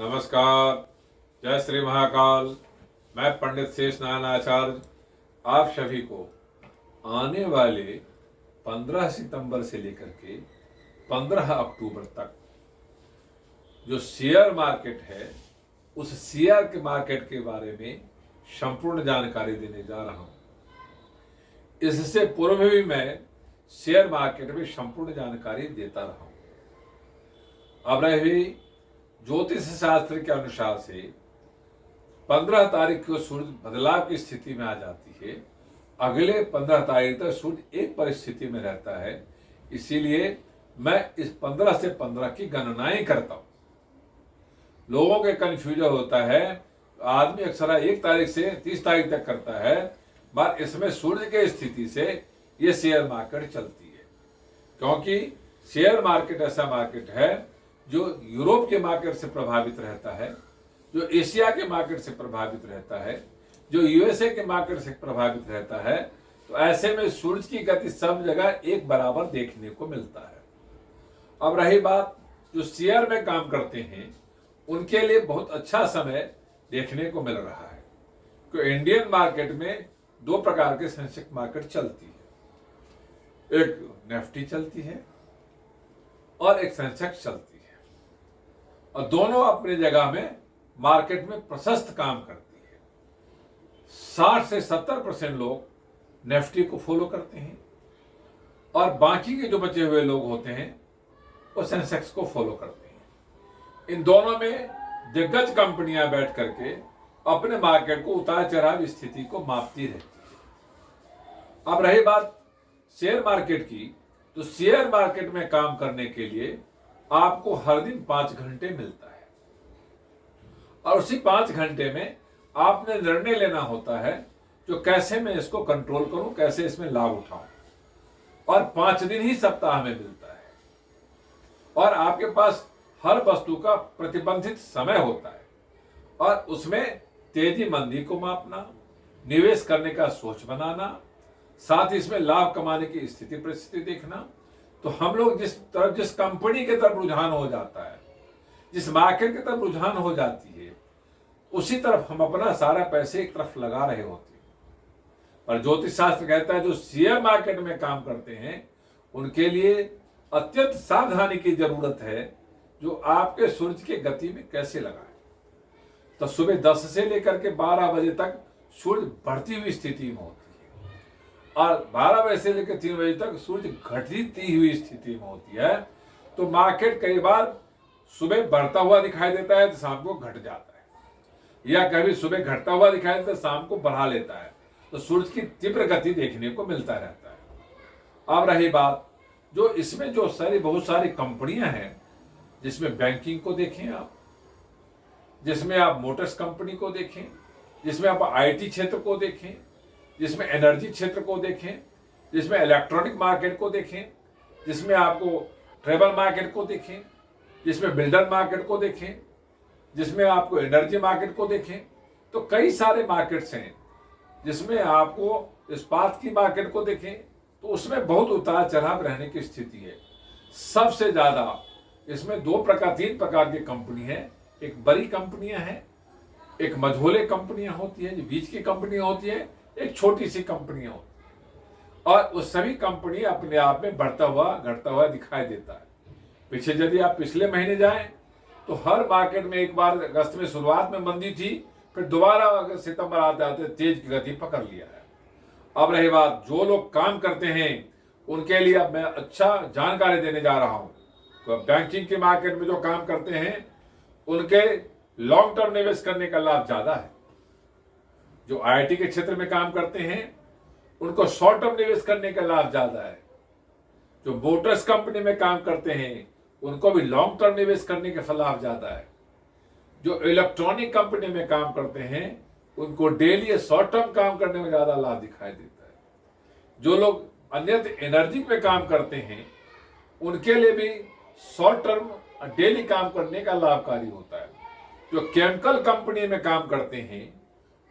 नमस्कार। जय श्री महाकाल। मैं पंडित शेष नारायण आचार्य आप सभी को आने वाले 15 सितंबर से लेकर के 15 अक्टूबर तक जो शेयर मार्केट है उस शेयर के मार्केट के बारे में संपूर्ण जानकारी देने जा रहा हूं। इससे पूर्व भी मैं शेयर मार्केट में संपूर्ण जानकारी देता रहा हूं। अब रही ज्योतिष शास्त्र के अनुसार से 15 तारीख को सूर्य बदलाव की स्थिति में आ जाती है। अगले 15 तारीख तक सूर्य एक परिस्थिति में रहता है, इसीलिए मैं इस 15 से 15 की गणनाएं करता हूं। लोगों के कंफ्यूजन होता है, आदमी अक्सर 1 तारीख से 30 तारीख तक करता है, पर इसमें सूर्य के स्थिति से ये शेयर मार्केट चलती है। क्योंकि शेयर मार्केट ऐसा मार्केट है जो यूरोप के मार्केट से प्रभावित रहता है, जो एशिया के मार्केट से प्रभावित रहता है, जो यूएसए के मार्केट से प्रभावित रहता है। तो ऐसे में सूरज की गति सब जगह एक बराबर देखने को मिलता है। अब रही बात जो शेयर में काम करते हैं उनके लिए बहुत अच्छा समय देखने को मिल रहा है। तो इंडियन मार्केट में 2 प्रकार के सेंसेक्स मार्केट चलती है, एक निफ्टी चलती है और एक सेंसेक्स चलती है, और दोनों अपनी जगह में मार्केट में प्रशस्त काम करती है। 60 से 70% लोग निफ्टी को फॉलो करते हैं और बाकी के जो बचे हुए लोग होते हैं वो सेंसेक्स को फॉलो करते हैं। इन दोनों में दिग्गज कंपनियां बैठ करके अपने मार्केट को उतार चढ़ाव स्थिति को मापती रहती है। अब रही बात शेयर मार्केट की, तो शेयर मार्केट में काम करने के लिए आपको हर दिन 5 घंटे मिलता है और उसी 5 घंटे में आपने निर्णय लेना होता है जो कैसे मैं इसको कंट्रोल करूं, कैसे इसमें लाभ उठाऊं। और 5 दिन ही सप्ताह में मिलता है और आपके पास हर वस्तु का प्रतिबंधित समय होता है और उसमें तेजी मंदी को मापना, निवेश करने का सोच बनाना, साथ ही इसमें लाभ कमाने की स्थिति परिस्थिति देखना। तो हम लोग जिस कंपनी के तरफ रुझान हो जाता है, जिस मार्केट की तरफ रुझान हो जाती है, उसी तरफ हम अपना सारा पैसे एक तरफ लगा रहे होते हैं। पर ज्योतिष शास्त्र कहता है जो शेयर मार्केट में काम करते हैं उनके लिए अत्यंत सावधानी की जरूरत है, जो आपके सूर्य की गति में कैसे लगाए। तो सुबह 10 से लेकर के 12 बजे तक सूर्य बढ़ती हुई स्थिति में होती है और 12 बजे से लेकर 3 बजे तक सूर्य घटती हुई स्थिति में होती है। तो मार्केट कई बार सुबह बढ़ता हुआ दिखाई देता है तो शाम को घट जाता है, या कभी सुबह घटता हुआ दिखाई देता है शाम को बढ़ा लेता है। तो सूर्य की तीव्र गति देखने को मिलता रहता है। अब रही बात जो इसमें जो बहुत सारी कंपनियां हैं, जिसमें बैंकिंग को देखें आप, जिसमें आप मोटर्स कंपनी को देखें, जिसमें आप आईटी क्षेत्र को देखें, जिसमें एनर्जी क्षेत्र को देखें, जिसमें इलेक्ट्रॉनिक मार्केट को देखें, जिसमें आपको ट्रेवल मार्केट को देखें, जिसमें बिल्डर मार्केट को देखें, जिसमें आपको एनर्जी मार्केट को देखें, तो कई सारे मार्केट्स हैं। जिसमें आपको इस्पात की मार्केट को देखें तो उसमें बहुत उतार चढ़ाव रहने की स्थिति है। सबसे ज्यादा इसमें 3 प्रकार की कंपनी है। एक बड़ी कंपनियां हैं, एक मझोले कंपनियां होती है, जो बीच की कंपनियां होती है, एक छोटी सी कंपनियां होती है, और वो सभी कंपनी अपने आप में बढ़ता हुआ घटता हुआ दिखाई देता है। पीछे यदि आप पिछले महीने जाएं तो हर मार्केट में एक बार अगस्त में शुरुआत में मंदी थी, फिर दोबारा अगर सितंबर आते आते तेज की गति पकड़ लिया है। अब रही बात जो लोग काम करते हैं उनके लिए अब मैं अच्छा जानकारी देने जा रहा हूं। तो बैंकिंग के मार्केट में जो काम करते हैं उनके लॉन्ग टर्म निवेश करने का लाभ ज्यादा है। जो आईटी के क्षेत्र में काम करते हैं उनको शॉर्ट टर्म निवेश करने का लाभ ज्यादा है। जो मोटर्स कंपनी में काम करते हैं उनको भी लॉन्ग टर्म निवेश करने का लाभ ज्यादा है। जो इलेक्ट्रॉनिक कंपनी में काम करते हैं उनको डेली शॉर्ट टर्म काम करने में ज्यादा लाभ दिखाई देता है। जो लोग अन्यत्र एनर्जी में काम करते हैं उनके लिए भी शॉर्ट टर्म डेली काम करने का लाभकारी होता है। जो केमिकल कंपनी में काम करते हैं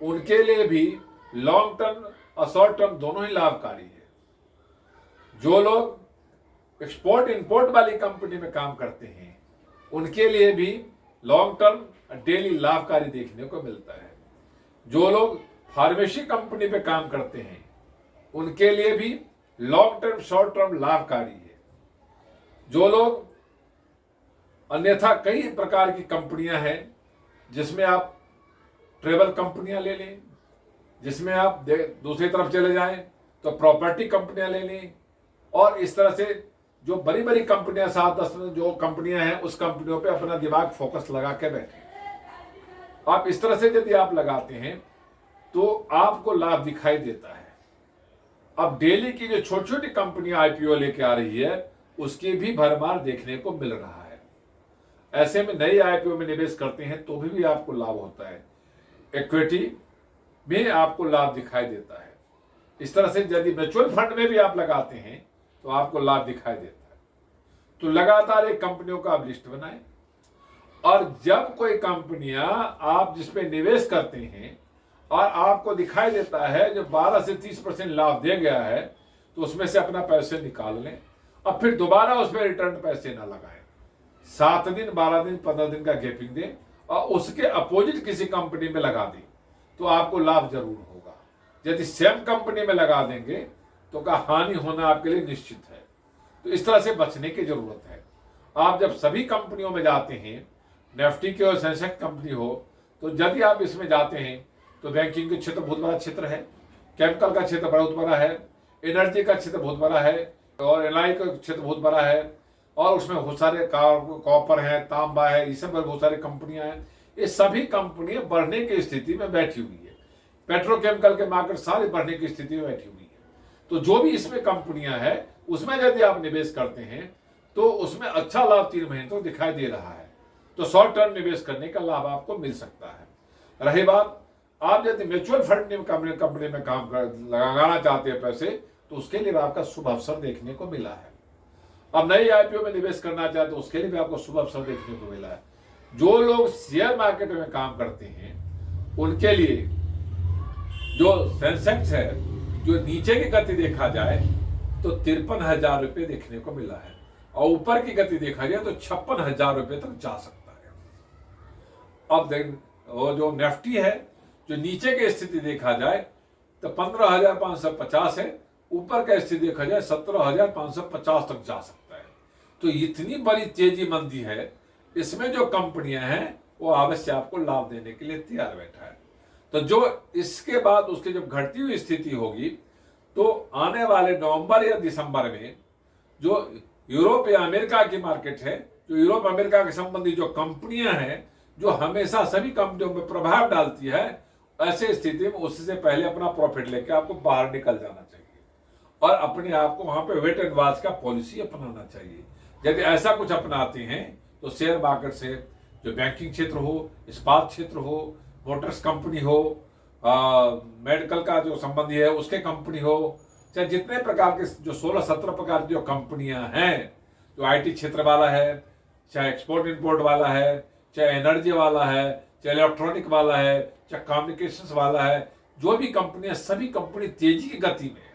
उनके लिए भी लॉन्ग टर्म और शॉर्ट टर्म दोनों ही लाभकारी है। जो लोग एक्सपोर्ट इंपोर्ट वाली कंपनी में काम करते हैं उनके लिए भी लॉन्ग टर्म डेली लाभकारी देखने को मिलता है। जो लोग फार्मेसी कंपनी पे काम करते हैं उनके लिए भी लॉन्ग टर्म शॉर्ट टर्म लाभकारी है। जो लोग अन्यथा कई प्रकार की कंपनियां हैं जिसमें आप ट्रेवल कंपनियां ले लें, जिसमें आप दूसरी तरफ चले जाएं तो प्रॉपर्टी कंपनियां ले लें, और इस तरह से जो बड़ी बड़ी कंपनियां 7-10 जो कंपनियां हैं उस कंपनियों पे अपना दिमाग फोकस लगा के बैठे। आप इस तरह से यदि आप लगाते हैं तो आपको लाभ दिखाई देता है। अब डेली की जो छोटी छोटी कंपनियां आईपीओ लेके आ रही है उसकी भी भरमार देखने को मिल रहा है। ऐसे में नई आईपीओ में निवेश करते हैं तो भी आपको लाभ होता है, इक्विटी में आपको लाभ दिखाई देता है। इस तरह से यदि म्यूचुअल फंड में भी आप लगाते हैं तो आपको लाभ दिखाई देता है। तो लगातार एक कंपनियों का आप लिस्ट बनाएं, और जब कोई कंपनियां आप जिसपे निवेश करते हैं और आपको दिखाई देता है जो 12 से 30% लाभ दे गया है तो उसमें से अपना पैसे निकाल लें और फिर दोबारा उसमें रिटर्न पैसे ना लगाएं। 7 दिन 12 दिन 15 दिन का गैपिंग दें और उसके अपोजिट किसी कंपनी में लगा दें तो आपको लाभ जरूर होगा। यदि सेम कंपनी में लगा देंगे तो का हानि होना आपके लिए निश्चित है। तो इस तरह से बचने की जरूरत है। आप जब सभी कंपनियों में जाते हैं, निफ्टी की और सेंसेक्स कंपनी हो, तो यदि आप इसमें जाते हैं तो बैंकिंग का क्षेत्र बहुत बड़ा क्षेत्र है, केमिकल का क्षेत्र बहुत बड़ा है, एनर्जी का क्षेत्र बहुत बड़ा है, और एलआई का क्षेत्र बहुत बड़ा है, और उसमें बहुत सारे कॉपर है, तांबा है, ये सब बहुत सारी कंपनियां हैं। ये सभी कंपनियां बढ़ने की स्थिति में बैठी हुई है। पेट्रोकेमिकल के मार्केट सारे बढ़ने की स्थिति में बैठी हुई है। तो जो भी इसमें कंपनियां हैं उसमें यदि आप निवेश करते हैं तो उसमें अच्छा लाभ 3 महीने तो दिखाई दे रहा है। तो शॉर्ट टर्म निवेश करने का लाभ आपको मिल सकता है। रही बात आप यदि म्यूचुअल फंड कंपनी में काम लगाना चाहते हैं पैसे, तो उसके लिए आपका शुभ अवसर देखने को मिला है। अब नई आईपीओ में निवेश करना चाहते हैं उसके लिए भी आपको शुभ अवसर देखने को मिला है। जो लोग शेयर मार्केट में काम करते हैं उनके लिए जो सेंसेक्स है, जो नीचे की गति देखा जाए तो 53,000 रुपये देखने को मिला है, और ऊपर की गति देखा जाए तो 56,000 रुपये तक जा सकता है। अब देख वो जो निफ्टी है, जो नीचे की स्थिति देखा जाए तो 15,550 है, ऊपर का स्थिति देखा जाए 17,550 तक जा सकता है। तो इतनी बड़ी तेजी मंदी है, इसमें जो कंपनियां हैं वो अवश्य आपको लाभ देने के लिए तैयार बैठा है। तो जो इसके बाद उसकी जब घटती हुई स्थिति होगी तो आने वाले नवंबर या दिसंबर में जो यूरोप या अमेरिका की मार्केट है, जो यूरोप अमेरिका के संबंधी जो कंपनियां हैं जो हमेशा सभी कंपनियों में प्रभाव डालती है, ऐसे स्थिति में उससे पहले अपना प्रॉफिट लेकर आपको बाहर निकल जाना चाहिए और अपने आप को वहां पे वेट एंड वॉच का पॉलिसी अपनाना चाहिए। यदि ऐसा कुछ अपनाते हैं तो शेयर मार्केट से जो बैंकिंग क्षेत्र हो, इस्पात क्षेत्र हो, मोटर्स कंपनी हो, मेडिकल का जो संबंधी है उसके कंपनी हो, चाहे जितने प्रकार के जो 16-17 प्रकार की जो कंपनियां हैं, जो आईटी क्षेत्र वाला है, चाहे एक्सपोर्ट इंपोर्ट वाला है, चाहे एनर्जी वाला है, चाहे इलेक्ट्रॉनिक वाला है, चाहे कम्युनिकेशंस वाला है, जो भी कंपनियां, सभी कंपनी तेजी की गति में है।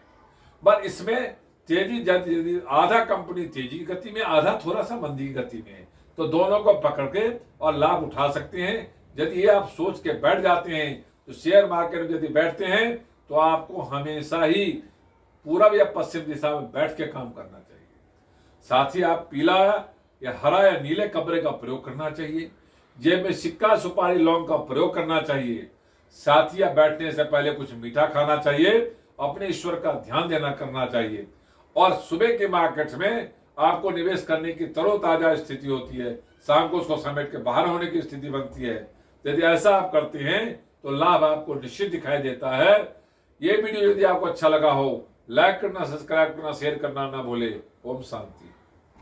बस इसमें तेजी आधा कंपनी तेजी की गति में, आधा थोड़ा सा मंदी की गति में है। तो दोनों को पकड़ के और लाभ उठा सकते हैं। यदि ये आप सोच के बैठ जाते हैं तो शेयर मार्केट में यदि बैठते हैं तो आपको हमेशा ही पूरब या पश्चिम दिशा में बैठ के काम करना चाहिए। साथ ही आप पीला या हरा या नीले कपड़े का प्रयोग करना चाहिए। जेब में सिक्का, सुपारी, लौंग का प्रयोग करना चाहिए। साथ ही बैठने से पहले कुछ मीठा खाना चाहिए, अपने ईश्वर का ध्यान देना करना चाहिए। और सुबह के मार्केट्स में आपको निवेश करने की तरोताजा स्थिति होती है, शाम को उसको समेट के बाहर होने की स्थिति बनती है। यदि ऐसा आप करते हैं तो लाभ आपको निश्चित दिखाई देता है। ये वीडियो यदि आपको अच्छा लगा हो, लाइक करना, सब्सक्राइब करना, शेयर करना ना भूले। ओम शांति।